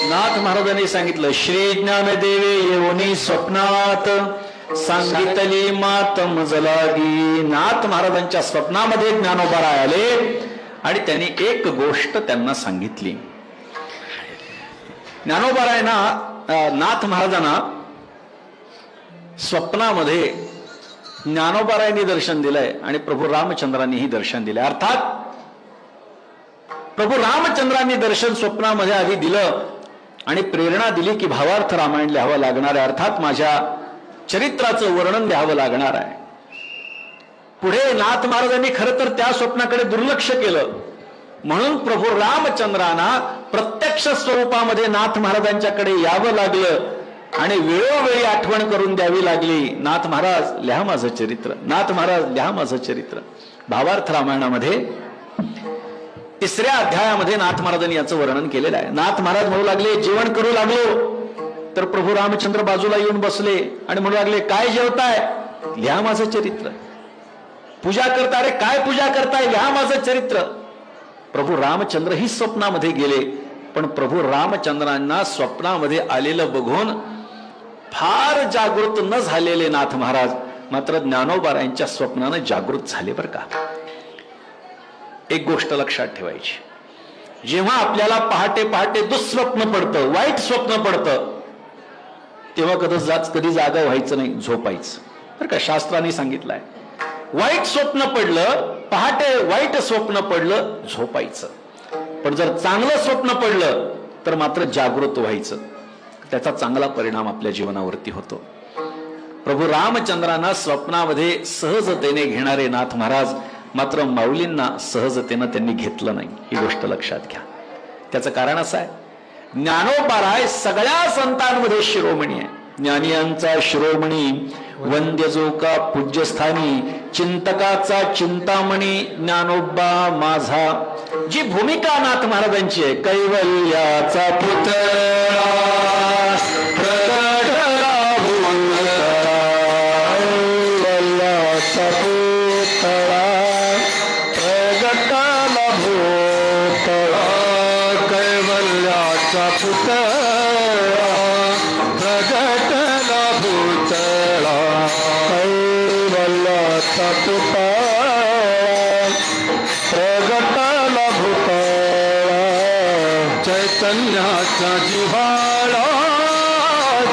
नाथ महाराजांनी सांगितलं, श्री ज्ञानदेवे येऊनी स्वप्नात सांगितली मात मजलागी. नाथ महाराजांच्या स्वप्नामध्ये ज्ञानोबा राय आले आणि त्यांनी एक गोष्ट त्यांना सांगितली. ज्ञानोबा रायना नाथ महाराजांना स्वप्नामध्ये ज्ञानोबा रायांनी दर्शन दिलंय आणि प्रभू रामचंद्रांनीही दर्शन दिलंय. अर्थात प्रभू रामचंद्रांनी दर्शन स्वप्नामध्ये आधी दिलं आणि प्रेरणा दिली की भावार्थ रामायण लिहावं लागणार आहे, अर्थात माझ्या चरित्राचं वर्णन द्यावं लागणार आहे. पुढे नाथ महाराजांनी खरं तर त्या स्वप्नाकडे दुर्लक्ष केलं, म्हणून प्रभू रामचंद्रांना प्रत्यक्ष स्वरूपामध्ये नाथ महाराजांच्याकडे यावं लागलं आणि वेळोवेळी आठवण करून द्यावी लागली, नाथ महाराज लिहा माझं चरित्र, नाथ महाराज लिहा माझं चरित्र. भावार्थ रामायणामध्ये 3ऱ्या अध्यायामध्ये नाथ महाराजांनी याचं वर्णन केलेलं आहे. नाथ महाराज म्हणू लागले, जेवण करू लागलो तर प्रभू रामचंद्र बाजूला येऊन बसले आणि म्हणू लागले, काय जेवताय, लिहा माझं चरित्र. पूजा करता, अरे काय पूजा करताय, लिहा माझं चरित्र. प्रभू रामचंद्र ही स्वप्नामध्ये गेले, पण प्रभू रामचंद्रांना स्वप्नामध्ये आलेलं बघून फार जागृत न झालेले नाथ महाराज मात्र ज्ञानोबा रायांच्या स्वप्नानं जागृत झाले. बरं का, एक गोष्ट लक्षात ठेवायची, जेव्हा आपल्याला पहाटे पहाटे दुःस्वप्न पडतं, वाईट स्वप्न पडतं, तेव्हा कधी जागा व्हायचं नाही, झोपायचं. बरं का, शास्त्राने सांगितलंय, वाईट स्वप्न पडलं, पहाटे वाईट स्वप्न पडलं, झोपायचं. पण जर चांगलं स्वप्न पडलं तर मात्र जागृत व्हायचं, त्याचा चांगला परिणाम आपल्या जीवनावरती होतो. प्रभू रामचंद्रांना स्वप्नामध्ये सहजतेने घेणारे नाथ महाराज मात्र माऊलींना सहजतेनं त्यांनी घेतलं नाही, ही गोष्ट लक्षात घ्या. त्याचं कारण असं आहे, ज्ञानोबा राय सगळ्या संतांमध्ये शिरोमणी आहे. ज्ञानियांचा शिरोमणी, वंद्य जो का पूज्यस्थानी, चिंतकाचा चिंतामणी ज्ञानोबा माझा. जी भूमिका नाथ महाराजांची आहे, कैवल्याचा पुतळा प्रगटला भूतळा, कैवल्याचा पुतळा प्रगटला भूतळा, कैवल्याचा पुतळा प्रगटला भूतळा, कैवल्याचा पुतळा प्रगटला भूतळा. चैतन्याचा जिव्हाळा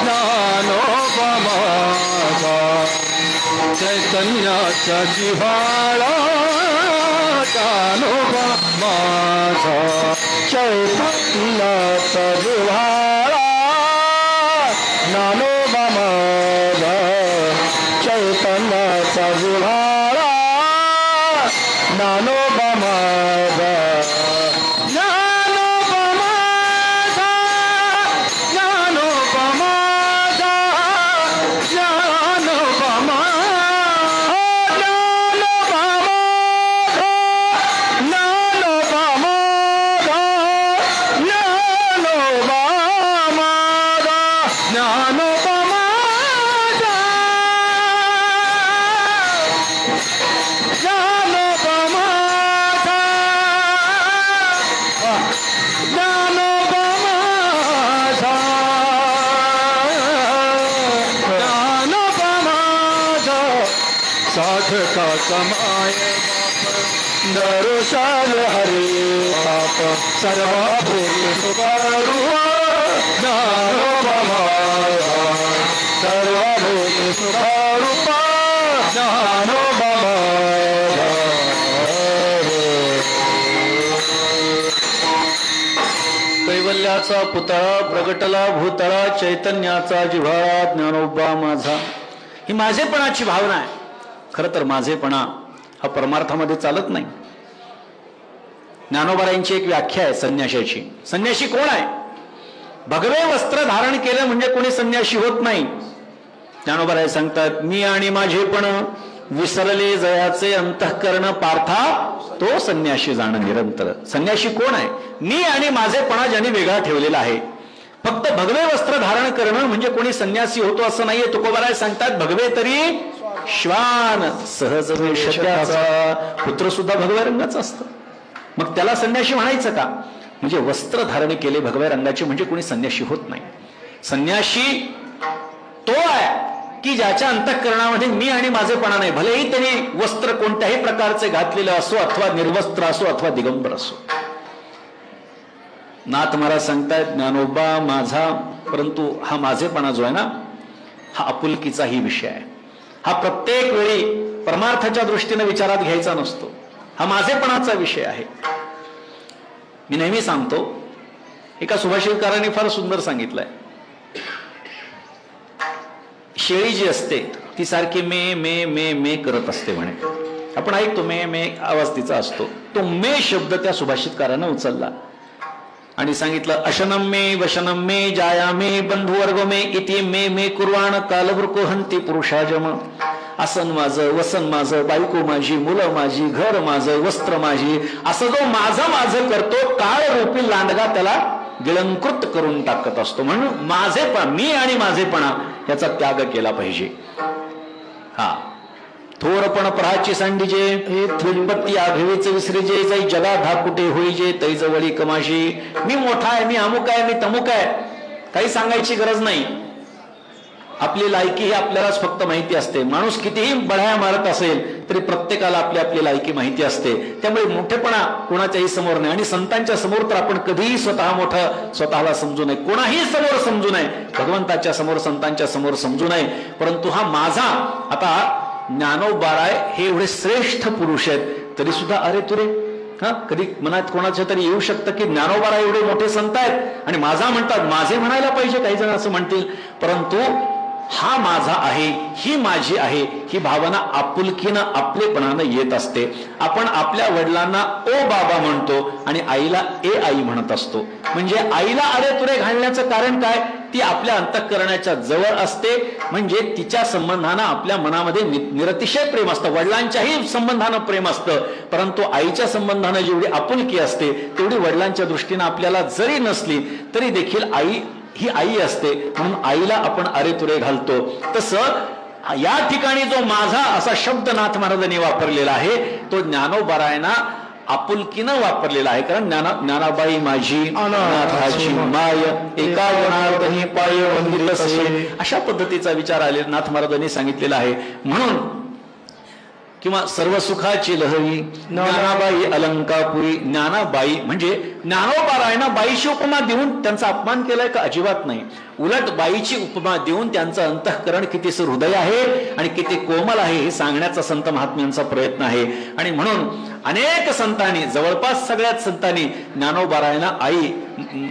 ज्ञानोबा माझा, चैतन्याचा जिव्हाळा ज्ञानोबा माझा, चैतन्याचा जिव्हाळा ज्ञानोबा माझा, चैतन्याचा जिव्हाळा ज्ञानोबा माझा, ज्ञानोबा माझा, ज्ञानोबा माझा, ज्ञानोबा माझा, ज्ञानोबा माझा, ज्ञानोबा माझा, ज्ञानोबा माझा, ज्ञानोबा माझा, ज्ञानोबा माझा, ज्ञानोबा माझा, ज्ञानोबा माझा. साधकाचा माय बाप दर्शन हरे बाप, सर्व भूत सुखारू ज्ञानोबा माझा, सर्व भूत सुखारू ज्ञानोबा माझा. कैवल्याचा पुतळा प्रगटला भूतळा, चैतन्याचा जिव्हाळा ज्ञानोबा माझा. ही माझेपणाची भावना आहे. खरं तर माझेपणा हा परमार्थामध्ये चालत नाही. ज्ञानोबा रायांची एक व्याख्या आहे संन्याशाची. संन्याशी कोण आहे? भगवे वस्त्र धारण केलं म्हणजे कोणी संन्याशी होत नाही. ज्ञानोबा राय सांगतात, मी आणि माझेपण विसरले जयाचे अंतःकरण पार्था, तो संन्याशी जाणं निरंतर. संन्याशी कोण आहे? मी आणि माझेपणा ज्यांनी वेगळा ठेवलेला आहे. फक्त भगवे वस्त्र धारण करणं म्हणजे कोणी संन्यासी होतो असं नाहीये. तुकोबाराय सांगतात, भगवे तरी श्वान सहज वेश त्याचा. पुत्र सुद्धा भगव्या रंगाचा असतं, मग त्याला संन्यासी म्हणायचं का? म्हणजे वस्त्र धारण केले भगव्या रंगाचे म्हणजे कोणी संन्याशी होत नाही. संन्याशी तो आहे की ज्याच्या अंतःकरणामध्ये मी आणि माझेपणा नाही. भलेही त्यांनी वस्त्र कोणत्याही प्रकारचे घातलेलं असो अथवा निर्वस्त्र असो अथवा दिगंबर असो. नाथ महाराज सांगतायत ज्ञानोबा माझा, परंतु हा माझेपणा जो आहे ना हा आपुलकीचाही विषय आहे. हा प्रत्येक वेळी परमार्थाच्या दृष्टीने विचारात घ्यायचा नसतो. हा माझेपणाचा विषय आहे. मी नेहमी सांगतो, एका सुभाषितकारांनी फार सुंदर सांगितलंय, शेळी जी असते ती सारखी मे मे मे मे करत असते म्हणे. आपण ऐकतो मे मे आवाज तिचा असतो. तो मे शब्द त्या सुभाषितकारानं उचलला आणि सांगितलं अशनम मे वशनम मे जाया मे बंधुवर्ग मे इति मे मे कुर्वाण कालवृको हंती पुरुषाजम. आसन माझं, वसन माझं, बायको माझी, मुलं माझी, घर माझं, वस्त्र माझी, असं जो माझं माझं करतो काळ रूपी लांडगा त्याला गिळंकृत करून टाकत असतो. म्हणून माझेपणा, मी आणि माझेपणा याचा त्याग केला पाहिजे. हा थोरपण पराची सांडीजे उत्पत्ती आघवीच विसरेजे जाई जगा धाकुटे होईजे तै जवळी कमाशी. मी मोठा आहे, मी अमुक आहे, मी तमुक आहे, काही सांगायची गरज नाही. आपली लायकी ही आपल्यालाच फक्त माहिती असते. माणूस कितीही बढाया मारत असेल तरी प्रत्येकाला आपली आपली लायकी माहिती असते. त्यामुळे मोठेपणा कोणाच्याही समोर नाही. आणि संतांच्या समोर तर आपण कधीही स्वतः मोठं स्वतःला समजू नये, कोणाही समोर समजू नये, भगवंताच्या समोर संतांच्या समोर समजू नये. परंतु हा माझा, आता ज्ञानोबाराय हे एवढे श्रेष्ठ पुरुष आहेत तरी सुद्धा अरे तुरे कधी मनात कोणाच्या तरी येऊ शकतं की ज्ञानोबाराय एवढे मोठे संत आहेत आणि माझा म्हणतात, माझे म्हणायला पाहिजे, काही जण असं म्हणतील. परंतु हा माझा आहे, ही माझी आहे, ही भावना आपुलकीनं आपलेपणानं येत असते. आपण आपल्या वडिलांना ओ बाबा म्हणतो आणि आईला ए आई म्हणत असतो. म्हणजे आईला अरे तुरे घालण्याचं कारण काय? ती आपल्या अंतःकरणाच्या जवळ असते. म्हणजे तिच्या संबंधानं आपल्या मनामध्ये निरतिशय प्रेम असतं. वडिलांच्याही संबंधानं प्रेम असतं, परंतु आईच्या संबंधानं जेवढी आपुलकी असते तेवढी वडिलांच्या दृष्टीनं आपल्याला जरी नसली तरी देखील आई ही आई असते. म्हणून आईला आपण अरे तुरे घालतो. तसं या ठिकाणी जो माझा असा शब्द नाथ महाराजांनी वापरलेला आहे तो ज्ञानोबारायना आपुलकीनं वापरलेला आहे. कारण ज्ञानाबाई माझी अनाथाची माय एका जनार्दनी पाय वंदितसे, अशा पद्धतीचा विचार आलेला नाथ महाराजांनी सांगितलेला आहे. म्हणून किंवा सर्व सुखाची लहरी ज्ञानाबाई अलंकापुरी. ज्ञानाबाई म्हणजे ज्ञानोबारायना बाईची उपमा देऊन त्यांचा अपमान केलाय का? अजिबात नाही. उलट बाईची उपमा देऊन त्यांचं अंतःकरण किती हृदय आहे आणि किती कोमल आहे हे सांगण्याचा संत महात्म्यांचा प्रयत्न आहे. आणि म्हणून अनेक संतांनी, जवळपास सगळ्याच संतांनी ज्ञानोबारायना आई,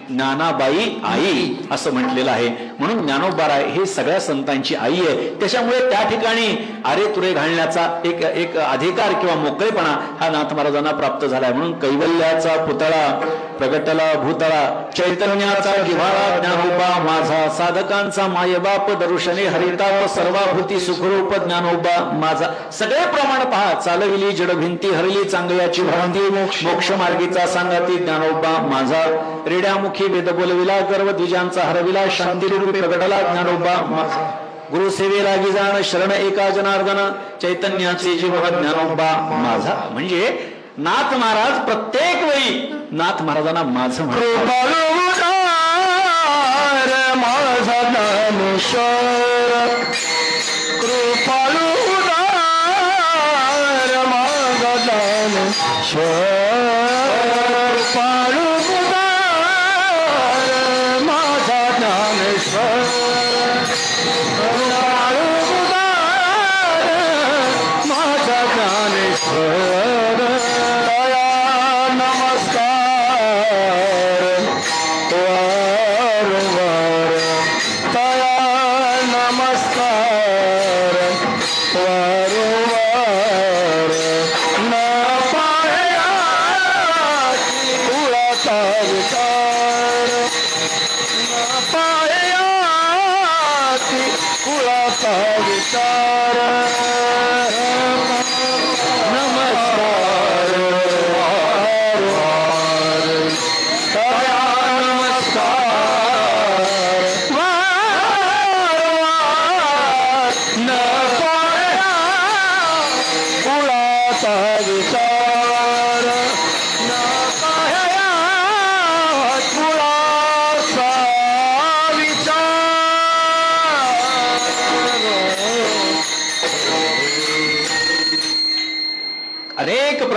ज्ञानाबाई आई असं म्हटलेलं आहे. म्हणून ज्ञानोबाराय हे सगळ्या संतांची आई आहे. त्याच्यामुळे त्या ठिकाणी अरे तुरे घालण्याचा एक अधिकार किंवा मोकळेपणा हा नाथ महाराजांना प्राप्त झालाय. म्हणून कैवल्याचा पुतळा प्रगटला भूतळा, चैतन्याचा जिव्हाळा ज्ञानोबा माझा, साधकांचा मायबाप दर्शने हरिताप, सर्वाभूती सुखरूप ज्ञानोबा माझा. सगळे प्रमाण पहा, चालविली जड भिंती, हरली चांगल्याची भ्रांती, मोक्ष मार्गीचा सांगाती ज्ञानोबा माझा. रेड्यामुखी वेद बोलविला, गर्व द्विजांचा हरविला, शांती रूपी प्रगटला ज्ञानोबा माझा. गुरु सेवेला जाण शरण एका जनार्दन, चैतन्याचे जीव ज्ञानोबा माझा. म्हणजे नाथ महाराज प्रत्येक वेळी नाथ महाराजांना माझं म्हणतात. माझा ज्ञानेश्वर कृपाळू उदार, माझा ज्ञानेश्वर कृपाळू उदार, माझा ज्ञानेश्वर कृपाळू उदार, माझा ज्ञानेश्वर.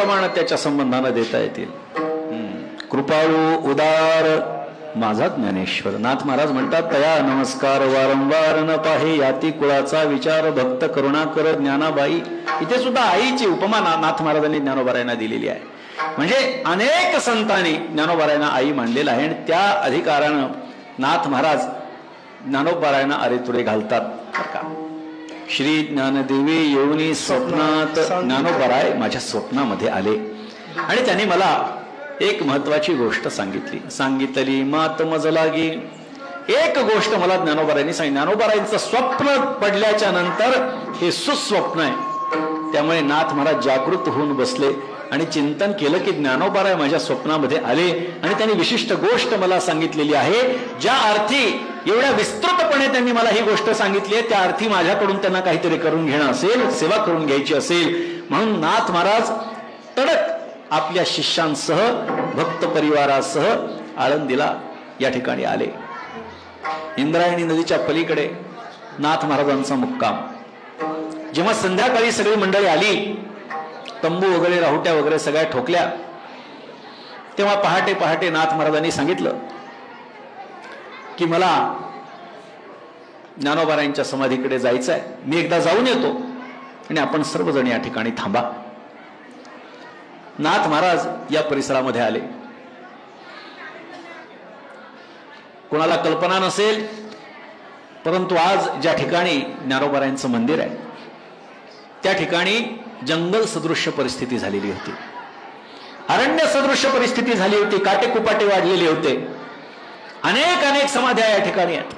प्रमाण त्याच्या संबंधानं देता येतील. कृपाळू उदार माझा ज्ञानेश्वर. नाथ महाराज म्हणतात, तया नमस्कार वारंवार न पाहे, याती कुळाचा विचार भक्त करुणाकर ज्ञानाबाई. इथे सुद्धा आईची उपमा नाथ महाराजांनी ज्ञानोबारायांना दिलेली आहे. म्हणजे अनेक संतांनी ज्ञानोबारायांना आई मानलेलं आहे आणि त्या अधिकारानं नाथ महाराज ज्ञानोबारायांना अरेतुरे घालतात. श्री ज्ञानदेवी येऊनी स्वप्नात ज्ञानोबाराय माझ्या स्वप्नामध्ये आले आणि त्यांनी मला एक महत्वाची गोष्ट सांगितली. मात मज लागी. एक गोष्ट मला ज्ञानोबारायांनी सांगितली. ज्ञानोबारायांचं स्वप्न पडल्याच्या नंतर हे सुस्वप्न आहे. त्यामुळे नाथ महाराज जागृत होऊन बसले आणि चिंतन केलं की ज्ञानोबाराय माझ्या स्वप्नामध्ये आले आणि त्यांनी विशिष्ट गोष्ट मला सांगितलेली आहे. ज्या अर्थी एवढ्या विस्तृतपणे त्यांनी मला ही गोष्ट सांगितली आहे, त्या अर्थी माझ्याकडून त्यांना काहीतरी करून घेणं असेल, सेवा करून घ्यायची असेल. म्हणून नाथ महाराज तडक आपल्या शिष्यांसह भक्त परिवारासह आळंदीला या ठिकाणी आले. इंद्रायणी नदीच्या पलीकडे नाथ महाराजांचा मुक्काम. जेव्हा संध्याकाळी सगळी मंडळी आली, तंबू वगैरे राहुट्या वगैरे सगळ्या ठोकल्या, तेव्हा पहाटे पहाटे नाथ महाराजांनी सांगितलं की मला ज्ञानोबारायांच्या समाधीकडे जायचं आहे. मी एकदा जाऊन येतो आणि आपण सर्वजण या ठिकाणी थांबा. नाथ महाराज या परिसरामध्ये आले. कोणाला कल्पना नसेल, परंतु आज ज्या ठिकाणी ज्ञानोबारायांचं मंदिर आहे त्या ठिकाणी जंगल सदृश्य परिस्थिती झालेली होती, अरण्य सदृश्य परिस्थिती झाली होती. काटेकुपाटे वाढलेले होते. अनेक समाध्या या ठिकाणी आहेत.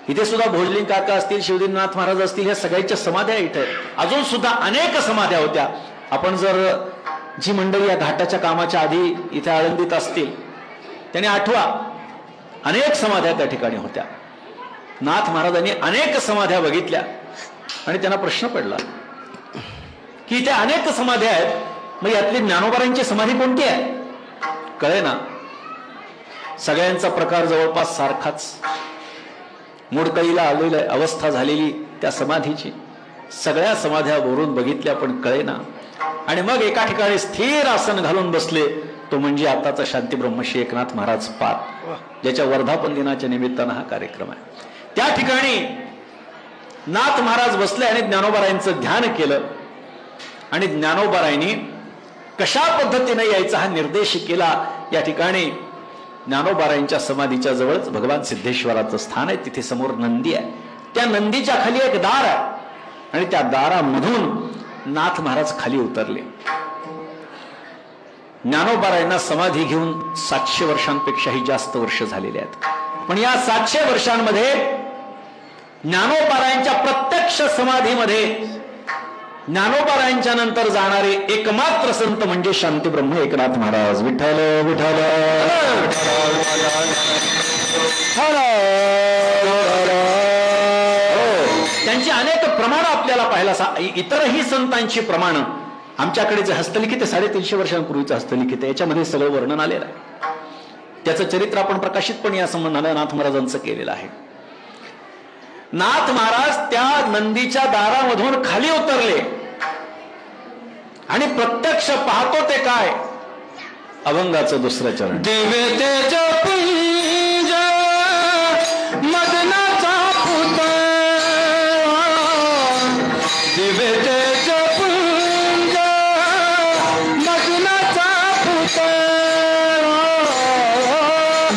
इथे सुद्धा भोजलिंग काका असतील, शिवदीनाथ महाराज असतील, या सगळ्याच्या समाध्या इथे. अजून सुद्धा अनेक समाध्या होत्या. आपण जर जी मंडळी या घाटाच्या कामाच्या आधी इथे आळंदीत असतील त्यांनी आठवा, अनेक समाध्या त्या ठिकाणी होत्या. नाथ महाराजांनी अनेक समाध्या बघितल्या आणि त्यांना प्रश्न पडला की इथे अनेक समाध्या आहेत, मग यातली ज्ञानोबारायांची समाधी कोणती आहे? कळे ना. सगळ्यांचा प्रकार जवळपास सारखाच. मोडकळीला आलेली अवस्था झालेली त्या समाधीची. सगळ्या समाध्या बोरून बघितल्या पण कळे ना. आणि मग एका ठिकाणी स्थिर आसन घालून बसले, तो म्हणजे आताचा शांती ब्रह्मश्री एकनाथ महाराज पाद, ज्याच्या वर्धापन दिनाच्या निमित्तानं हा कार्यक्रम आहे. त्या ठिकाणी नाथ महाराज बसले आणि ज्ञानोबारायांचं ध्यान केलं आणि ज्ञानोबारायांनी कशा पद्धतीने यायचा हा निर्देश केला. या ठिकाणी ज्ञानोबारायांच्या समाधीच्या जवळच भगवान सिद्धेश्वराचं स्थान आहे. तिथे समोर नंदी आहे. त्या नंदीच्या खाली एक दार आहे आणि त्या दारामधून नाथ महाराज खाली उतरले. ज्ञानोबारायांना समाधी घेऊन 700 वर्षांपेक्षाही जास्त वर्ष झालेले आहेत. पण या 700 वर्षांमध्ये ज्ञानोबारायांच्या प्रत्यक्ष समाधीमध्ये ज्ञानोबारायांच्या नंतर जाणारे एकमात्र संत म्हणजे शांती ब्रह्म एकनाथ महाराज. विठ्ठल विठ्ठल. त्यांची अनेक प्रमाणं आपल्याला पाहायला, इतरही संतांची प्रमाणं आमच्याकडे जे हस्तलिखित आहे 350 वर्षांपूर्वीचं हस्तलिखित आहे, याच्यामध्ये सगळं वर्णन आलेलं आहे. त्याचं चरित्र आपण प्रकाशित पण या संबंधाने नाथ महाराजांचं केलेलं आहे. नाथ महाराज त्या नंदीच्या दारामधून खाली उतरले आणि प्रत्यक्ष पाहतो ते काय, अभंगाचं दुसरं चरण. दिव्य तेज पुंज मदनाचा पुतळा, दिव्य तेज पुंज मदनाचा पुतळा,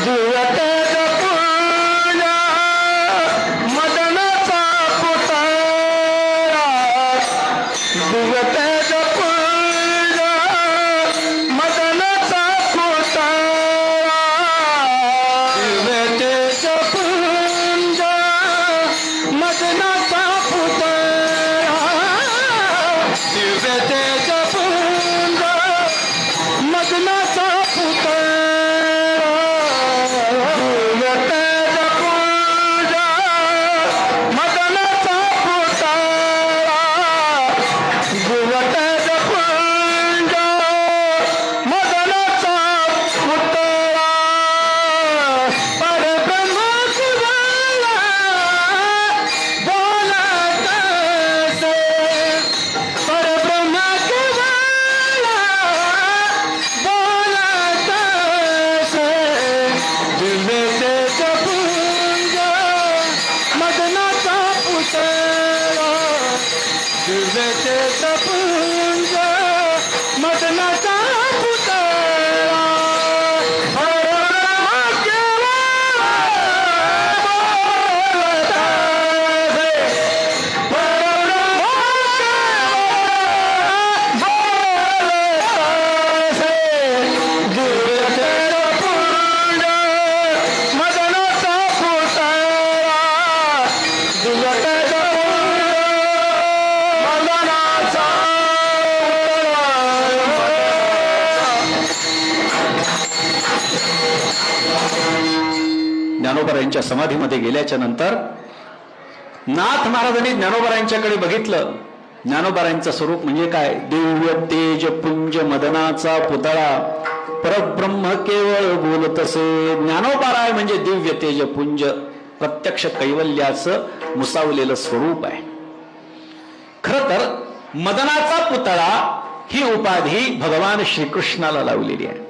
दिव्य तेज पुंज मदनाचा पुतळा, दिव्य तेज पुंज मदनाचा पुतळा, दिव्यतेज पुंज मदनाचा पुतळा दिव्यतेज पुंज मदनाचा पुतळा ज्ञानोबरायांच्या समाधीमध्ये गेल्याच्या नंतर नाथ महाराजांनी ज्ञानोबरायांच्याकडे बघितलं. ज्ञानोबरायांचं स्वरूप म्हणजे काय? दिव्य तेज पुंज मदनाचा पुतळा, परब्रह्म केवळ बोलतसे. ज्ञानोबराय म्हणजे दिव्य तेज पुंज, प्रत्यक्ष कैवल्याचं मुसावलेलं स्वरूप आहे. खर तर मदनाचा पुतळा ही उपाधी भगवान श्रीकृष्णाला लावलेली आहे.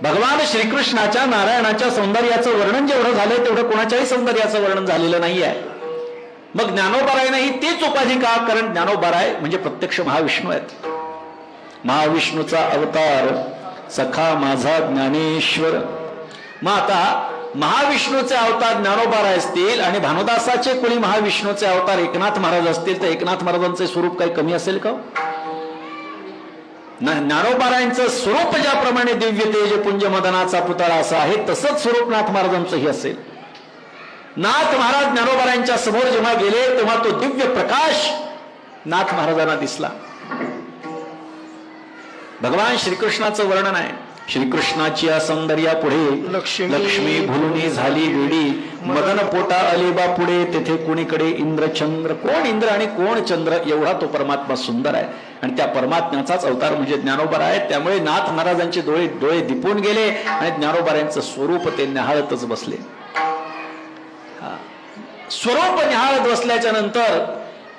भगवान श्रीकृष्णाच्या नारायणाच्या सौंदर्याचं वर्णन जेवढं झालंय तेवढं कोणाच्याही सौंदर्याचं वर्णन झालेलं नाही आहे. मग ज्ञानोबरायनेही तीच उपाधी का? कारण ज्ञानोबराय म्हणजे प्रत्यक्ष महाविष्णू आहेत. महाविष्णूचा अवतार सखा माझा ज्ञानेश्वर. मग आता महाविष्णूचे अवतार ज्ञानोबराय असतील आणि भानुदासाचे कुणी महाविष्णूचे अवतार एकनाथ महाराज असतील तर एकनाथ महाराजांचे स्वरूप काही कमी असेल का? ज्ञानोबरायांचं स्वरूप ज्याप्रमाणे दिव्य तेज पुंज मदनाचा पुतळा असं आहे तसंच स्वरूप नाथ महाराजांचंही असेल. नाथ महाराज ज्ञानोबरायांच्या समोर जेव्हा गेले तेव्हा तो दिव्य प्रकाश नाथ महाराजांना दिसला. भगवान श्रीकृष्णाचं वर्णन आहे. श्रीकृष्णाची सौंदर्या पुढे लक्ष्मी भुलुनी झाली वेडी, मदन पोटा अलिबा पुढे तेथे कोणीकडे इंद्रचंद्र. कोण इंद्र आणि कोण चंद्र? एवढा तो परमात्मा सुंदर आहे आणि त्या परमात्म्याचाच अवतार म्हणजे ज्ञानोबा आहे. त्यामुळे नाथ महाराजांचे डोळे दिपून गेले आणि ज्ञानोबरायांचं स्वरूप ते निहाळतच बसले. स्वरूप निहाळत बसल्याच्या नंतर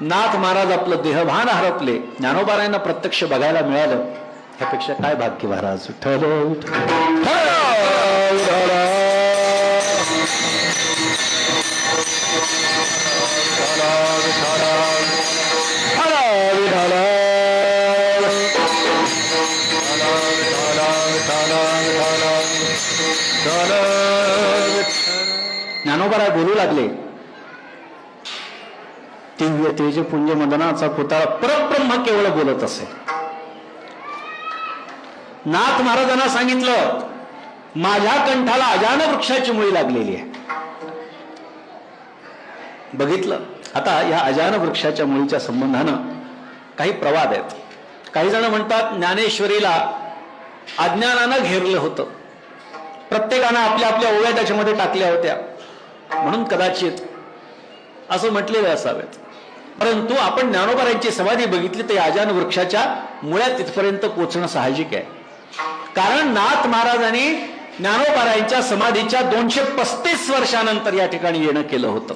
नाथ महाराज आपलं देहभान हरपले. ज्ञानोबरायांना प्रत्यक्ष बघायला मिळालं. ह्यापेक्षा काय भाग्य महाराज. ज्ञानोबराय बोलू लागले. दिव्य तेज पुंज मदनाचा पुतळा परब्रह्म केवळ बोलत असे. नाथ महाराजांना सांगितलं माझ्या कंठाला अजान वृक्षाची मुळी लागलेली आहे. बघितलं. आता या अजान वृक्षाच्या मुळीच्या संबंधानं काही प्रवाद आहेत. काही जण म्हणतात ज्ञानेश्वरीला अज्ञानानं घेरलं होतं, प्रत्येकानं आपल्या आपल्या ओव्या त्याच्यामध्ये टाकल्या होत्या म्हणून कदाचित असं म्हटलेलं असावेत. परंतु आपण ज्ञानोबरायांची समाधी बघितली तर अजान वृक्षाच्या मुळ्या तिथपर्यंत पोहोचणं साहजिक आहे. कारण नाथ महाराजांनी ज्ञानोबरायांच्या समाधीच्या 235 वर्षानंतर या ठिकाणी येणं केलं होतं.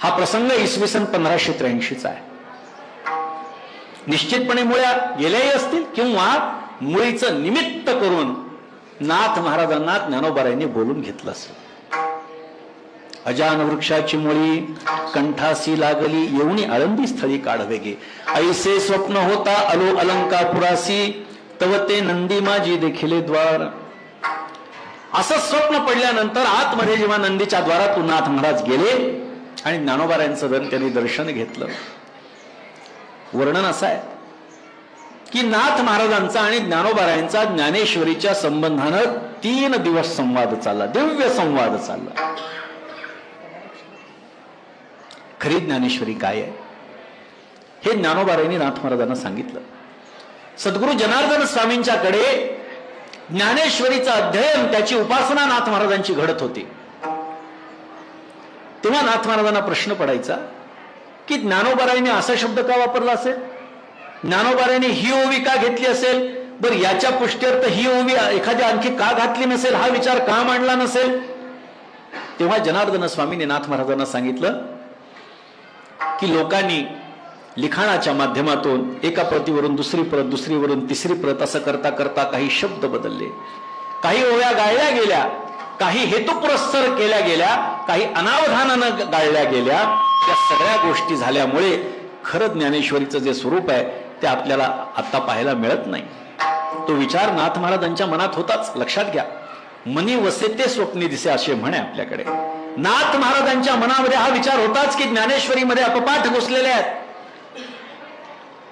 हा प्रसंग इसवी सन 1583चा आहे. निश्चितपणे मुळ्या गेल्याही असतील किंवा मुळीचं निमित्त करून नाथ महाराजांना ज्ञानोबरायांनी बोलून घेतलं असेल. अजान वृक्षाची मुळी कंठासी लागली येऊनी आळंदी स्थळी काढवेगे, ऐसे स्वप्न होता अलो अलंकापुरासी तव ते नंदी माझी देखिले द्वार. असं स्वप्न पडल्यानंतर आतमध्ये जेव्हा नंदीच्या द्वारातून नाथ महाराज गेले आणि ज्ञानोबरायांचं त्यांनी दर्शन घेतलं. वर्णन असं आहे की नाथ महाराजांचा आणि ज्ञानोबरायांचा ज्ञानेश्वरीच्या संबंधानं 3 दिवस संवाद चालला, दिव्य संवाद चालला. खरी ज्ञानेश्वरी काय आहे हे ज्ञानोबरायांनी नाथ महाराजांना सांगितलं. सद्गुरु जनार्दन स्वामींच्याकडे ज्ञानेश्वरीचं अध्ययन, त्याची उपासना नाथ महाराजांची घडत होती. तेव्हा नाथ महाराजांना प्रश्न पडायचा की ज्ञानोबरायांनी असा शब्द का वापरला असेल, ज्ञानोबरायांनी ही ओवी का घेतली असेल, बरं याच्या पुष्टीअर्थ ही ओवी एखाद्या आणखी का घातली नसेल, हा विचार का मांडला नसेल. तेव्हा जनार्दन स्वामींनी नाथ महाराजांना सांगितलं की लोकांनी लिखाणाच्या माध्यमातून एका प्रतीवरून दुसरी प्रत, दुसरीवरून तिसरी प्रत असं करता करता काही शब्द बदलले काही ओव्या गाळल्या गेल्या, काही हेतुपुरस्सर केल्या गेल्या, काही अनावधानानं गाळल्या गेल्या. त्या सगळ्या गोष्टी झाल्यामुळे खरं ज्ञानेश्वरीचं जे स्वरूप आहे ते आपल्याला आता पाहायला मिळत नाही. तो विचार नाथ महाराजांच्या मनात होताच. लक्षात घ्या, मनी वसे ते स्वप्नी दिसे असे म्हणे आपल्याकडे. नाथ महाराजांच्या मनामध्ये हा विचार होताच की ज्ञानेश्वरीमध्ये अपपाठ घुसलेले आहेत.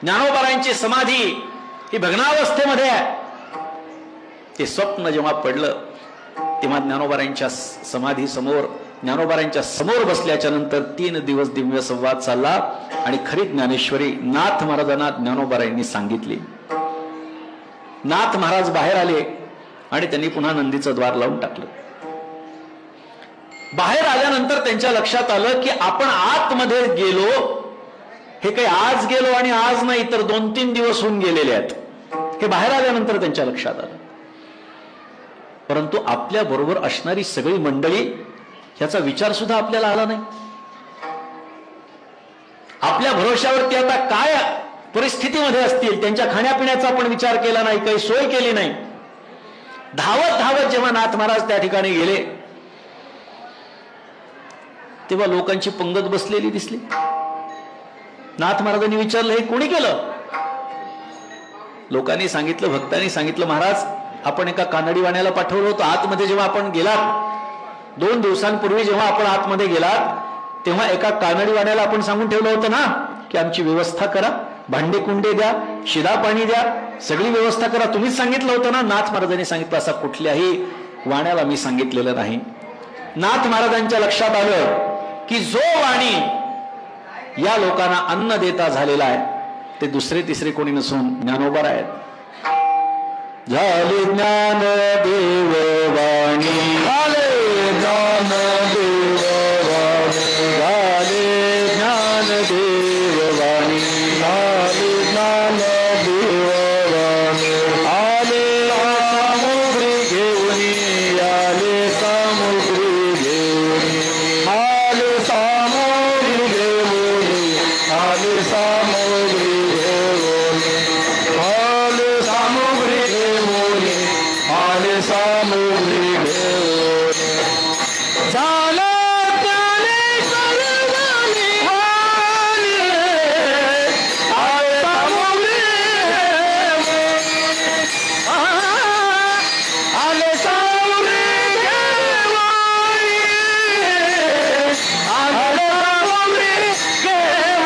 ज्ञानोबारायांची समाधी ही भग्नावस्थेमध्ये आहे. ते स्वप्न जेव्हा पडलं तेव्हा ज्ञानोबारायांच्या समाधी समोर, ज्ञानोबारायांच्या समोर बसल्याच्या नंतर 3 दिवस दिव्य संवाद चालला आणि खरी ज्ञानेश्वरी नाथ महाराजांना ज्ञानोबारायांनी सांगितली. नाथ महाराज बाहेर आले आणि त्यांनी पुन्हा नंदीचं द्वार लावून टाकलं. बाहेर आल्यानंतर त्यांच्या लक्षात आलं की आपण आतमध्ये गेलो, हे काही आज गेलो आणि आज नाही तर 2-3 दिवस होऊन गेलेले आहेत. हे बाहेर आल्यानंतर त्यांच्या लक्षात आलं. परंतु आपल्या बरोबर असणारी सगळी मंडळी याचा विचार सुद्धा आपल्याला आला नाही. आपल्या भरोशावरती आता काय परिस्थितीमध्ये असतील त्यांच्या खाण्यापिण्याचा आपण विचार केला नाही, काही सोय केली नाही. धावत धावत जेव्हा नाथ महाराज त्या ठिकाणी गेले तेव्हा लोकांची पंगत बसलेली दिसली. नाथ महाराजांनी विचारलं, हे कोणी केलं? लोकांनी सांगितलं, भक्तांनी सांगितलं, महाराज आपण एका कानडीवाण्याला पाठवलं होतं. आतमध्ये जेव्हा आपण गेलात 2 दिवसांपूर्वी जेव्हा आपण आतमध्ये गेलात तेव्हा एका कानडीवाण्याला आपण सांगून ठेवलं होतं ना की आमची व्यवस्था करा, भांडे कुंडे द्या, शिदा पाणी द्या, सगळी व्यवस्था करा. तुम्हीच सांगितलं होतं ना. नाथ महाराजांनी सांगितलं, असा कुठल्याही वाण्याला मी सांगितलेलं नाही. नाथ महाराजांच्या लक्षात आलं की जो वाणी या लोकांना अन्न देता झालेला आहे ते दुसरे तिसरे कोणी नसून ज्ञानोबा आहेत. झाले ज्ञान देव वाणी, झाले ज्ञान देव वाणी, झाले ज्ञान देव वाणी, झाले ज्ञान देव वाणी. आले सामुग्री घेऊन, आले सामुग्री घेऊन, आले सामुग्री घेऊन, आले सामुग्री घेऊन, आले सामुग्री घेऊन, आले सामुग्री घेऊन. झालं ज्ञानेश्वर वाणी, आले सामुग्री घेऊन, आले सामुग्री घेऊन, आले सामुग्री घेऊन.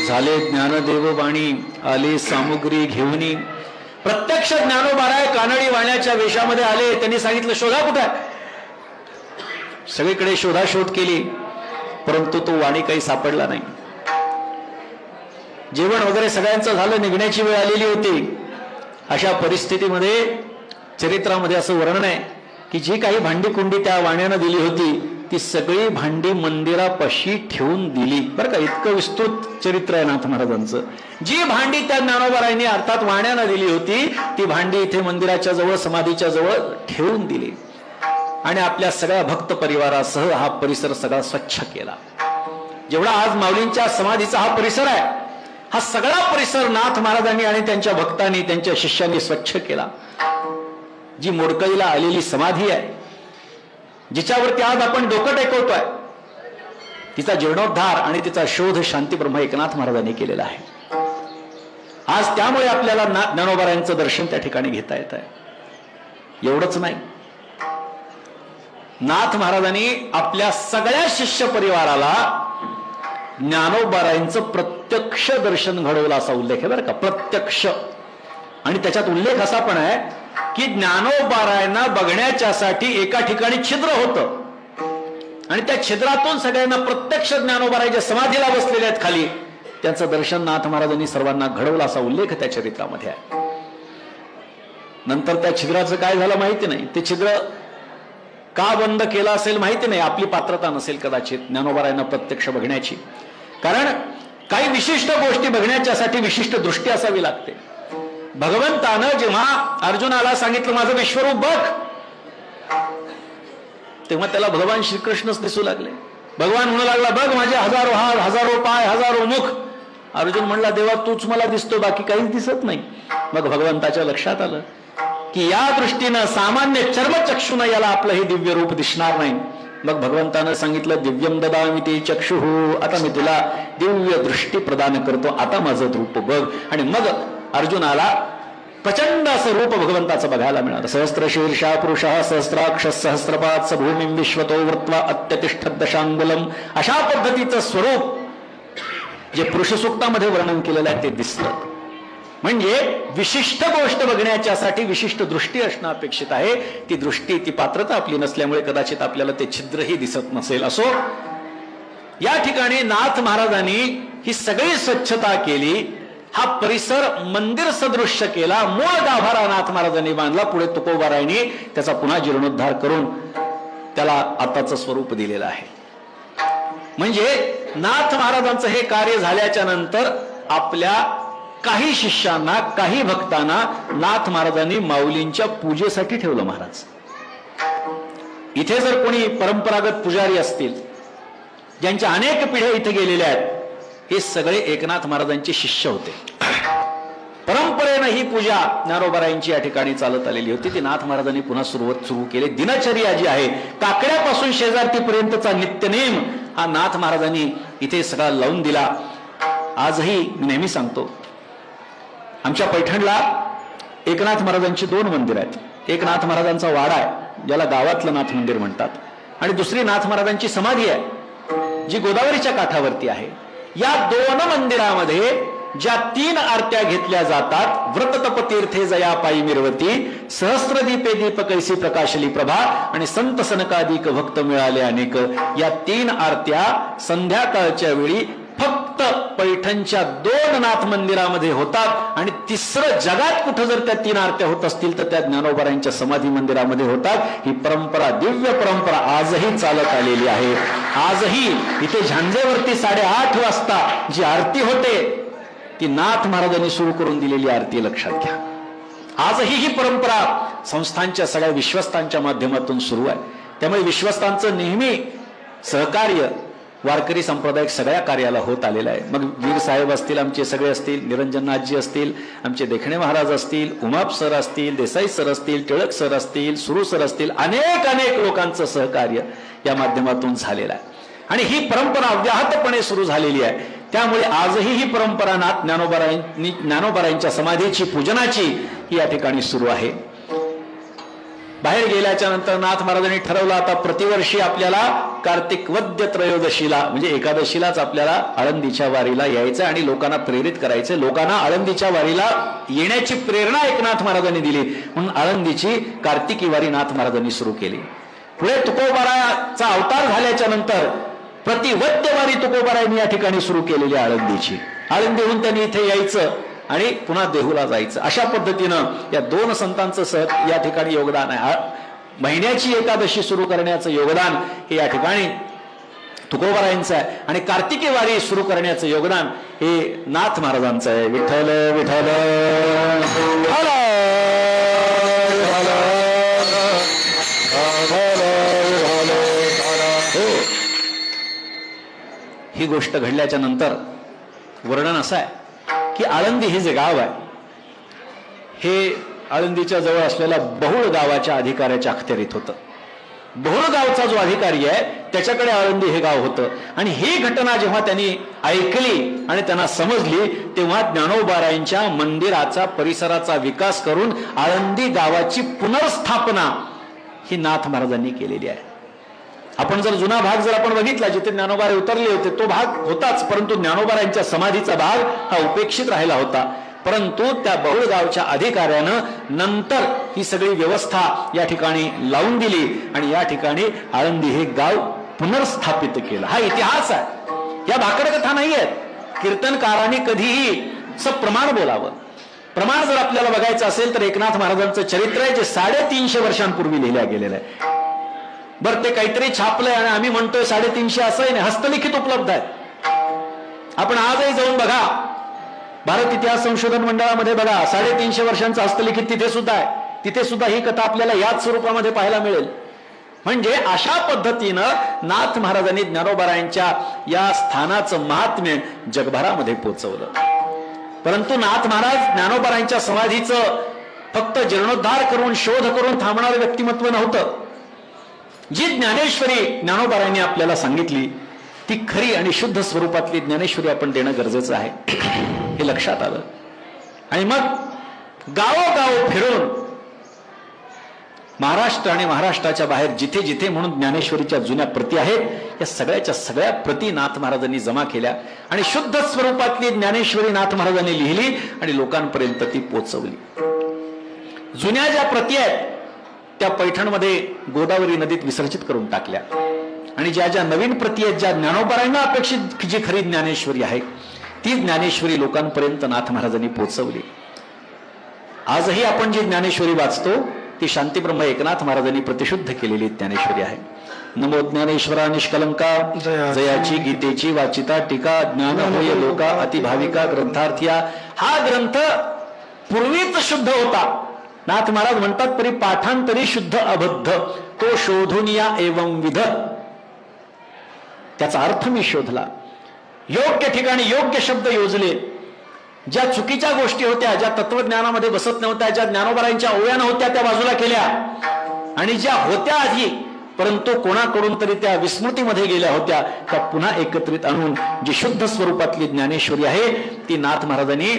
झाले ज्ञानदेव वाणी, आले सामुग्री घेऊनी. प्रत्यक्ष ज्ञानोबाराय कानडी वाण्याच्या वेशामध्ये आले. त्यांनी सांगितलं, शोधा कुठे आहे? सगळीकडे शोधाशोध केली परंतु तो वाणी काही सापडला नाही. जेवण वगैरे सगळ्यांचं झालं, निघण्याची वेळ आलेली होती. अशा परिस्थितीमध्ये चरित्रामध्ये असं वर्णन आहे की जी काही भांडी कुंडी त्या वाण्यानं दिली होती ती सगळी भांडी मंदिरापाशी ठेवून दिली. बरं का, इतकं विस्तृत चरित्र आहे नाथ महाराजांचं. जी भांडी त्या ज्ञानोबारायांनी अर्थात वाण्यानं दिली होती ती भांडी इथे मंदिराच्या जवळ, समाधीच्या जवळ ठेवून दिली आणि आपल्या सगळ्या भक्त परिवारासह हा परिसर सगळा स्वच्छ केला. जेवढा आज माऊलींच्या समाधीचा हा परिसर आहे, हा सगळा परिसर नाथ महाराजांनी आणि त्यांच्या भक्तांनी, त्यांच्या शिष्यांनी स्वच्छ केला. जी मोडकळीला आलेली समाधी आहे, जिच्यावरती आज आपण डोकं टेकवतोय, तिचा जीर्णोद्धार आणि तिचा शोध शांती ब्रह्म एकनाथ महाराजांनी केलेला आहे. आज त्यामुळे आपल्याला ज्ञानोबारायांचं दर्शन त्या ठिकाणी घेता येत आहे. एवढंच नाही, नाथ महाराजांनी आपल्या सगळ्या शिष्य परिवाराला ज्ञानोबारायांचं प्रत्यक्ष दर्शन घडवलं असा उल्लेख आहे बरं का, प्रत्यक्ष. आणि त्याच्यात उल्लेख असा पण आहे की ज्ञानोबारायांना बघण्याच्यासाठी एका ठिकाणी छिद्र होतं आणि त्या छिद्रातून सगळ्यांना प्रत्यक्ष ज्ञानोबाराय समाधीला बसलेले आहेत खाली, त्यांचं दर्शन नाथ महाराजांनी सर्वांना घडवलं असा उल्लेख त्या चरित्रामध्ये आहे. नंतर त्या छिद्राचं काय झालं माहिती नाही. ते छिद्र का बंद केलं असेल माहिती नाही. आपली पात्रता नसेल कदाचित ज्ञानोबारायांना प्रत्यक्ष बघण्याची. कारण काही विशिष्ट गोष्टी बघण्याच्यासाठी विशिष्ट दृष्टी असावी लागते. भगवंतानं जेव्हा अर्जुनाला सांगितलं माझं विश्वरूप बघ, तेव्हा त्याला भगवान श्रीकृष्णच दिसू लागले. भगवान म्हणू लागला बघ माझे हजारो हात, हजारो पाय, हजारो मुख. अर्जुन म्हणला, देवा तूच मला दिसतो, बाकी काहीच दिसत नाही. मग भगवंताच्या लक्षात आलं की या दृष्टीनं सामान्य चर्मचक्षुनं याला आपलं हे दिव्य रूप दिसणार नाही. मग भगवंतानं सांगितलं, दिव्यम ददामि ते चक्षुः, आता मी तुला दिव्य दृष्टी प्रदान करतो, आता माझं रूप बघ. आणि मग अर्जुनाला प्रचंड असं रूप भगवंताचं बघायला मिळालं. सहस्र शीर्षा पुरुषः सहस्राक्ष सहस्रपात स भूमिं विश्वतो वृत्वा अत्यतिष्ठत् दशांगुलम, अशा पद्धतीचं स्वरूप जे पुरुष सूक्तामध्ये वर्णन केलेलं आहे ते दिसलं. म्हणजे विशिष्ट गोष्ट बघण्याच्यासाठी विशिष्ट दृष्टी असणं अपेक्षित आहे. ती दृष्टी, ती पात्रता आपली नसल्यामुळे कदाचित आपल्याला ते छिद्रही दिसत नसेल. असो, या ठिकाणी नाथ महाराजांनी ही सगळी स्वच्छता केली, हा परिसर मंदिर सदृश्य केला, मूळ गाभारा नाथ महाराजांनी बांधला. पुढे तुकोबारायांनी त्याचा पुन्हा जीर्णोद्धार करून त्याला आताचं स्वरूप दिलेलं आहे. म्हणजे नाथ महाराजांचं हे कार्य झाल्याच्या नंतर आपल्या काही शिष्यांना, काही भक्तांना नाथ महाराजांनी माऊलींच्या पूजेसाठी ठेवलं. महाराज इथे जर कोणी परंपरागत पुजारी असतील, ज्यांच्या अनेक पिढ्या इथे गेलेल्या आहेत, हे सगळे एकनाथ महाराजांचे शिष्य होते. परंपरेनं ही पूजा ज्ञानोबारायांची या ठिकाणी चालत आलेली होती. ती नाथ महाराजांनी पुन्हा सुरू केली. दिनचर्या जी आहे, काकड्यापासून शेजारतीपर्यंतचा नित्यनेम हा नाथ महाराजांनी इथे सगळा लावून दिला. आजही मी नेहमी सांगतो, आमच्या पैठणला एकनाथ महाराजांची 2 मंदिर आहेत. एक नाथ महाराजांचा वाडा आहे, ज्याला गावातलं नाथ मंदिर म्हणतात, आणि दुसरी नाथ महाराजांची समाधी आहे, जी गोदावरीच्या काठावरती आहे. या 2 मंदिरामध्ये ज्या 3 आरत्या घेतल्या जातात, व्रत तप तीर्थे जया पायी मिरवती, सहस्रदीपे दीप कैसी प्रकाशली प्रभा, आणि संत सनकाधिक भक्त मिळाले अनेक, या 3 आरत्या संध्याकाळच्या वेळी फक्त पैठणच्या 2 नाथ मंदिरामध्ये होतात. आणि तिसरं जगात कुठं जर त्या 3 आरत्या होत असतील तर त्या ज्ञानोबारायांच्या समाधी मंदिरामध्ये होतात. ही परंपरा, दिव्य परंपरा आजही चालत आलेली आहे. आजही इथे झांजेवरती 8:30 वाजता जी आरती होते, ती नाथ महाराजांनी सुरू करून दिलेली आरती, लक्षात घ्या. आजही ही परंपरा संस्थांच्या सगळ्या विश्वस्तांच्या माध्यमातून सुरू आहे. त्यामुळे विश्वस्तांचं नेहमी सहकार्य वारकरी संप्रदाय सगळ्या कार्याला होत आलेला आहे. मग वीर साहेब असतील, आमचे सगळे असतील, निरंजननाथजी असतील, आमचे देखणे महाराज असतील, उमाप सर असतील, देसाई सर असतील, टिळक सर असतील, सुरू सर असतील, अनेक लोकांचं सहकार्य या माध्यमातून झालेलं आहे. आणि ही परंपरा अव्याहतपणे सुरू झालेली आहे. त्यामुळे आजही ही परंपरा नाथ ज्ञानोबारायांच्या समाधीची, पूजनाची ही या ठिकाणी सुरू आहे. बाहेर गेल्याच्या नंतर नाथ महाराजांनी ठरवलं, आता प्रतिवर्षी आपल्याला कार्तिक वद्य त्रयोदशीला म्हणजे एकादशीलाच आपल्याला आळंदीच्या वारीला यायचं आणि लोकांना प्रेरित करायचं. लोकांना आळंदीच्या वारीला येण्याची प्रेरणा एकनाथ महाराजांनी दिली, म्हणून आळंदीची कार्तिकी वारी नाथ महाराजांनी सुरू केली. पुढे तुकोबाराचा अवतार झाल्याच्या नंतर प्रतिवद्य वारी तुकोबारायांनी या ठिकाणी सुरू केलेली आळंदीची. आळंदीहून त्यांनी इथे यायचं आणि पुन्हा देहूला जायचं. अशा पद्धतीनं या 2 संतांचं या ठिकाणी योगदान आहे. महिन्याची एकादशी सुरू करण्याचं योगदान हे या ठिकाणी तुकोबारायांचं आहे, आणि कार्तिकी वारी सुरू करण्याचं योगदान हे नाथ महाराजांचं आहे. विठ्ठल विठ्ठल ही गोष्ट घडल्याच्या नंतर वर्णन असं आहे की आळंदी हे जे गाव आहे, हे आळंदीच्या जवळ असलेल्या बहुळ गावाच्या अधिकाऱ्याच्या अखत्यारीत होतं. बहुळ गावचा जो अधिकारी आहे त्याच्याकडे आळंदी हे गाव होतं. आणि ही घटना जेव्हा त्यांनी ऐकली आणि त्यांना समजली, तेव्हा ज्ञानोबारायांच्या मंदिराचा, परिसराचा विकास करून आळंदी गावाची पुनर्स्थापना ही नाथ महाराजांनी केलेली आहे. आपण जर जुना भाग जर आपण बघितला, जिथे ज्ञानोबारे उतरले होते तो भाग होताच, परंतु ज्ञानोबारायांच्या समाधीचा भाग हा उपेक्षित राहिला होता. परंतु त्या बहुळ गावच्या अधिकाऱ्यानं नंतर ही सगळी व्यवस्था या ठिकाणी लावून दिली आणि या ठिकाणी आळंदी हे गाव पुनर्स्थापित केलं. हा इतिहास आहे, या भाकडकथा नाही आहेत. कीर्तनकारांनी कधीही प्रमाण बोलावं. प्रमाण जर आपल्याला बघायचं असेल तर एकनाथ महाराजांचं चरित्र आहे, जे 350 वर्षांपूर्वी लिहिल्या गेलेलं आहे. बरं, ते काहीतरी छापलंय आणि आम्ही म्हणतोय 350 असंही नाही, हस्तलिखित उपलब्ध आहे. आपण आजही जाऊन बघा, भारत इतिहास संशोधन मंडळामध्ये बघा, 350 वर्षांचं हस्तलिखित तिथे सुद्धा आहे. तिथे सुद्धा ही कथा आपल्याला याच स्वरूपामध्ये पाहायला मिळेल. म्हणजे अशा पद्धतीनं नाथ महाराजांनी ज्ञानोबारायांच्या या स्थानाचं महात्म्य जगभरामध्ये पोचवलं. परंतु नाथ महाराज ज्ञानोबारायांच्या समाधीचं फक्त जीर्णोद्धार करून शोध करून थांबणारं व्यक्तिमत्व नव्हतं. जी ज्ञानेश्वरी ज्ञानोबारायांनी आपल्याला सांगितली ती खरी आणि शुद्ध स्वरूपातली ज्ञानेश्वरी आपण देणं गरजेचं आहे हे लक्षात आलं. आणि मग गावोगाव फिरून महाराष्ट्र आणि महाराष्ट्राच्या बाहेर जिथे जिथे म्हणून ज्ञानेश्वरीच्या जुन्या प्रती आहेत या सगळ्याच्या सगळ्या प्रती नाथ महाराजांनी जमा केल्या आणि शुद्ध स्वरूपातली ज्ञानेश्वरी नाथ महाराजांनी लिहिली आणि लोकांपर्यंत ती पोचवली. जुन्या ज्या प्रती आहेत त्या पैठणमध्ये गोदावरी नदीत विसर्जित करून टाकल्या आणि ज्या ज्या नवीन प्रती आहेत ज्या ज्ञानोबारायांना अपेक्षित जी खरी ज्ञानेश्वरी आहे ती ज्ञानेश्वरी लोकांपर्यंत नाथ महाराजांनी पोचवली. आजही आपण जी ज्ञानेश्वरी वाचतो ती शांतीब्रह्म एकनाथ महाराजांनी प्रतिशुद्ध केलेली ज्ञानेश्वरी आहे. नमो ज्ञानेश्वरा निष्कलंका जयाची गीतेची वाचिता टीका ज्ञान होय लोका अतिभाविका ग्रंथार्थिया. हा ग्रंथ पूर्वीच शुद्ध होता. नाथ महाराज म्हणतात तरी पाठांतरी शुद्ध अबद्ध तो शोधून या एवं विध. त्याचा अर्थ मी शोधला, योग्य ठिकाणी योग्य शब्द योजले. ज्या चुकीच्या गोष्टी होत्या ज्या तत्वज्ञानामध्ये बसत नव्हत्या ज्या ज्ञानोबारायांच्या ओव्या नव्हत्या त्या बाजूला केल्या आणि ज्या होत्या आधी परंतु कोणाकडून तरी त्या विस्मृतीमध्ये गेल्या होत्या त्या पुन्हा एकत्रित आणून जी शुद्ध स्वरूपातली ज्ञानेश्वरी आहे ती नाथ महाराजांनी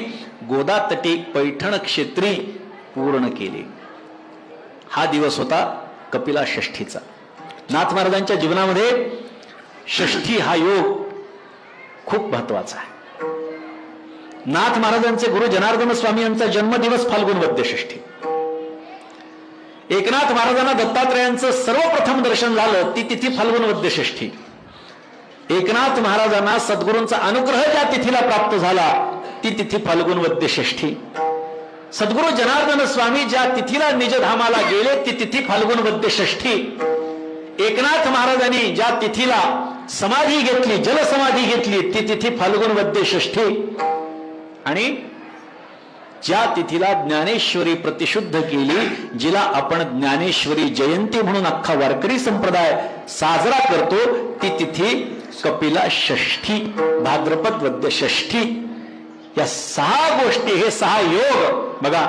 गोदातटी पैठण क्षेत्री पूर्ण केली. हा दिवस होता कपिला षष्ठीचा. नाथ महाराजांच्या जीवनामध्ये षष्ठी हा योग खूप महत्वाचा आहे. नाथ महाराजांचे गुरु जनार्दन स्वामी यांचा जन्मदिवस फाल्गुन वद्य षष्ठी. एकनाथ महाराजांना दत्तात्रयांचं सर्वप्रथम दर्शन झालं ती तिथी फाल्गुन वद्य षष्ठी. एकनाथ महाराजांना सद्गुरूंचा अनुग्रह ज्या तिथीला प्राप्त झाला ती तिथी फाल्गुन वद्य षष्ठी. सद्गुरू जनार्दन स्वामी ज्या तिथीला निजधामाला गेले ती तिथी फाल्गुन वद्य षष्ठी. एकनाथ महाराजांनी ज्या तिथीला समाधी घेतली जलसमाधी घेतली ती तिथी फाल्गुन वद्य षष्ठी. आणि ज्या तिथीला ज्ञानेश्वरी प्रतिशुद्ध केली जिला आपण ज्ञानेश्वरी जयंती म्हणून अख्खा वारकरी संप्रदाय साजरा करतो ती तिथी कपिला षष्ठी भाद्रपद वद्य षष्ठी. या 6 गोष्टी हे 6 योग बघा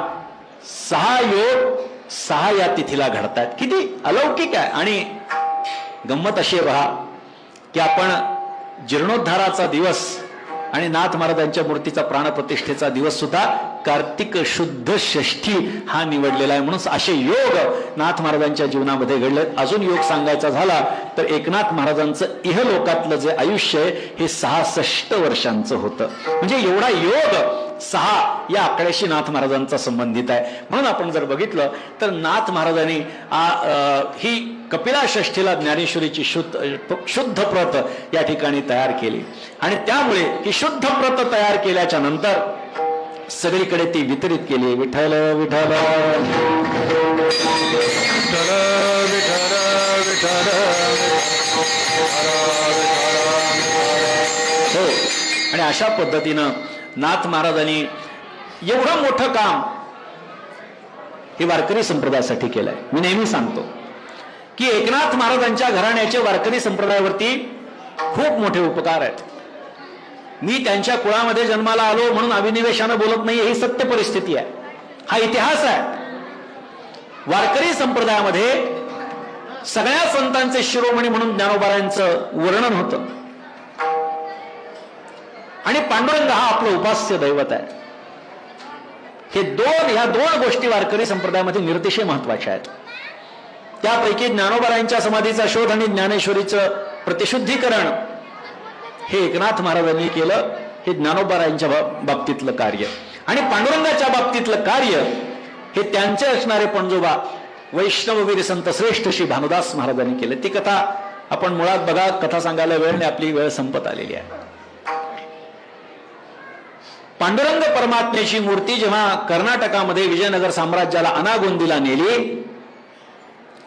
6 योग 6 या तिथीला घडतात. किती अलौकिक आहे. आणि गंमत अशी पहा की आपण जीर्णोद्धाराचा दिवस आणि नाथ महाराजांच्या मूर्तीचा प्राणप्रतिष्ठेचा दिवस सुद्धा कार्तिक शुद्ध षष्ठी हा निवडलेला आहे. म्हणून असे योग नाथ महाराजांच्या जीवनामध्ये घडले. अजून योग सांगायचा झाला तर एकनाथ महाराजांचं इहलोकातलं जे आयुष्य आहे हे 66 वर्षांचं होतं. म्हणजे एवढा योग 6 या आकड्याशी नाथ महाराजांचा संबंधित आहे. म्हणून आपण जर बघितलं तर नाथ महाराजांनी ही कपिला षष्ठीला ज्ञानेश्वरीची शुद्ध प्रत या ठिकाणी तयार केली आणि त्यामुळे ही शुद्ध प्रत तयार केल्याच्या नंतर सगळीकडे ती वितरित केली. विठ्ठल विठ्ठल हो. आणि अशा पद्धतीनं नाथ महाराजांनी एवढं मोठं काम हे वारकरी संप्रदायासाठी केलंय. मी नेहमी सांगतो की एकनाथ महाराजांच्या घराण्याचे वारकरी संप्रदायावरती खूप मोठे उपकार आहेत. मी त्यांच्या कुळामध्ये जन्माला आलो म्हणून अभिनिवेशानं बोलत नाहीये, ही सत्य परिस्थिती आहे. हा इतिहास आहे. वारकरी संप्रदायामध्ये सगळ्या संतांचे शिरोमणी म्हणून ज्ञानोबारायांचं वर्णन होतं आणि पांडुरंग हा आपलं उपास्य दैवत आहे. ह्या दोन गोष्टी वारकरी संप्रदायामध्ये निरतिशय महत्वाच्या आहेत. त्यापैकी ज्ञानोबारायांच्या समाधीचा शोध आणि ज्ञानेश्वरीचं प्रतिशुद्धीकरण हे एकनाथ महाराजांनी केलं. हे ज्ञानोबारायांच्या बाबतीतलं कार्य आणि पांडुरंगाच्या बाबतीतलं कार्य हे त्यांचे असणारे पणजोबा वैष्णववीर संत श्रेष्ठ श्री भानुदास महाराजांनी केले. ती कथा आपण मुळात बघा. कथा सांगायला वेळ नाही, आपली वेळ संपत आलेली आहे. पांडुरंग परमात्म्याची मूर्ती जेव्हा कर्नाटकामध्ये विजयनगर साम्राज्याला अनागोंदीला नेली,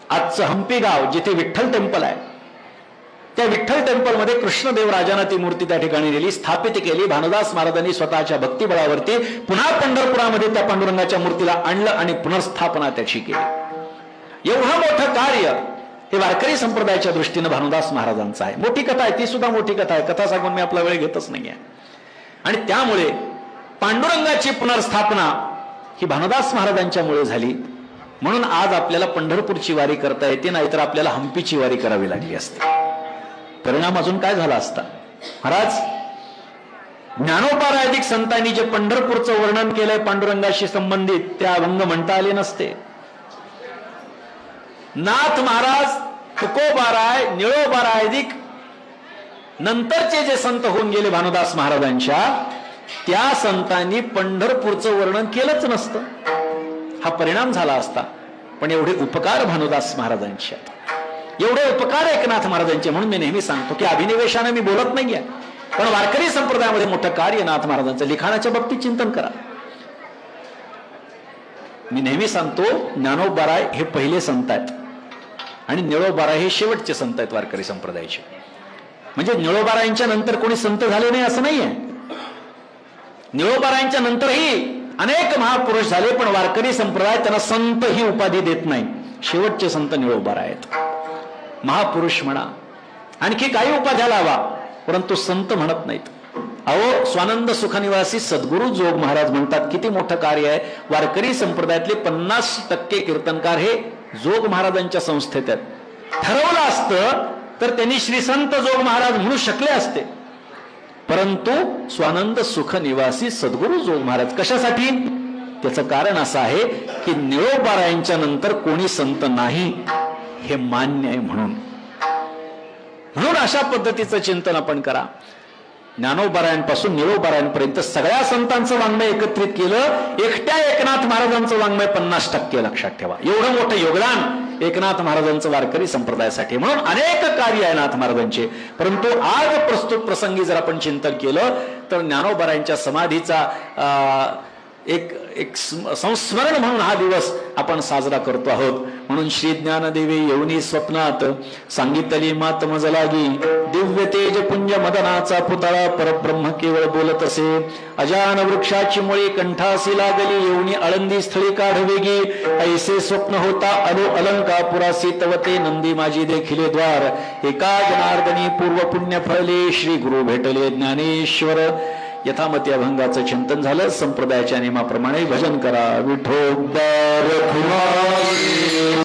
आजचं हंपी गाव जिथे विठ्ठल टेम्पल आहे त्या विठ्ठल टेम्पलमध्ये कृष्णदेवराजांना ती मूर्ती त्या ठिकाणी नेली, स्थापित केली. भानुदास महाराजांनी स्वतःच्या भक्तिबळावरती पुन्हा पंढरपुरामध्ये त्या पांडुरंगाच्या मूर्तीला आणलं आणि पुनर्स्थापना त्याची केली. एवढं मोठं कार्य हे वारकरी संप्रदायाच्या दृष्टीनं भानुदास महाराजांचं आहे. मोठी कथा आहे, ती सुद्धा मोठी कथा आहे. कथा सांगून मी आपला वेळ घेतच नाहीये. आणि त्यामुळे पांडुरंगाची पुनर्स्थापना ही भानुदास महाराजांच्यामुळे झाली. म्हणून आज आपल्याला पंढरपूरची वारी करता येते, नाहीतर आपल्याला हंपीची वारी करावी लागली असते. परिणाम अजून काय झाला असता. महाराज ज्ञानोपारायदिक संतांनी जे पंढरपूरचं वर्णन केलंय पांडुरंगाशी संबंधित, ते अभंग म्हणता आले नसते. नाथ महाराज, तुकोबाराय, निळोबारायदिक नंतरचे जे संत होऊन गेले भानुदास महाराजांच्या, त्या संतांनी पंढरपूरचं वर्णन केलंच नसतं. हा परिणाम झाला असता. पण एवढे उपकार भानुदास महाराजांचे, एवढे उपकार एकनाथ महाराजांचे. म्हणून मी नेहमी सांगतो की अभिनिवेशाने मी बोलत नाहीये, पण वारकरी संप्रदायामध्ये मोठं कार्य नाथ महाराजांचं. लिखाणाच्या बाबतीत चिंतन करा. मी नेहमी सांगतो ज्ञानोबाराय हे पहिले संत आहेत आणि निळोबाराय हे शेवटचे संत आहेत वारकरी संप्रदायाचे. म्हणजे निळोबारायांच्या नंतर कोणी संत झाले नाही असं नाहीये. निळोबारायांच्या नंतरही अनेक महापुरुष झाले, पण वारकरी संप्रदाय त्यांना संत ही उपाधी देत नाही. शेवटचे संत निळोबाराय आहेत. महापुरुष म्हणा, आणखी काही उपाध्या लावा, परंतु संत म्हणत नाहीत. अहो स्वानंद सुखनिवासी सद्गुरु जोग महाराज म्हणतात, किती मोठं कार्य आहे. वारकरी संप्रदायातले 50% कीर्तनकार हे जोग महाराजांच्या संस्थेत आहेत. ठरवलं असतं तर त्यांनी श्री संत जोग महाराज म्हणू शकले असते, परंतु स्वानंद सुखनिवासी सद्गुरु जोग महाराज. कशासाठी? त्याचं कारण असं आहे की निळोबारायांच्या नंतर कोणी संत नाही हे मान्य आहे. म्हणून अशा पद्धतीचं चिंतन आपण करा. ज्ञानोबारायांपासून निळोबारायांपर्यंत सगळ्या संतांचं वाङ्मय एकत्रित केलं, एकट्या एकनाथ महाराजांचं वाङ्मय 50% लक्षात ठेवा. एवढं मोठं योगदान एकनाथ महाराजांचं वारकरी संप्रदायासाठी. म्हणून अनेक कार्य आहे नाथ महाराजांचे. परंतु आज प्रस्तुत प्रसंगी जर आपण चिंतन केलं तर ज्ञानोबारायांच्या समाधीचा एक संस्मरण म्हणून हा दिवस आपण साजरा करतो आहोत. म्हणून श्री ज्ञानदेवी येऊनी स्वप्नात सांगितली मात मज लागी, दिव्य तेज पुंज मदनाचा पुतळा परब्रह्म केवळ बोलत असे. अजान वृक्षाची मुळी कंठासी लागली, येऊनी आळंदी स्थळी काढवेगी. ऐसे स्वप्न होता अलो अलंकापुरासी, तवते नंदी माझी देखिले द्वार. एका जनार्दनी पूर्व पुण्य फळले, श्री गुरु भेटले ज्ञानेश्वर. यथामती अभंगाचं चिंतन झालं. संप्रदायाच्या नियमाप्रमाणे भजन करा. विठोबा रखुमाई.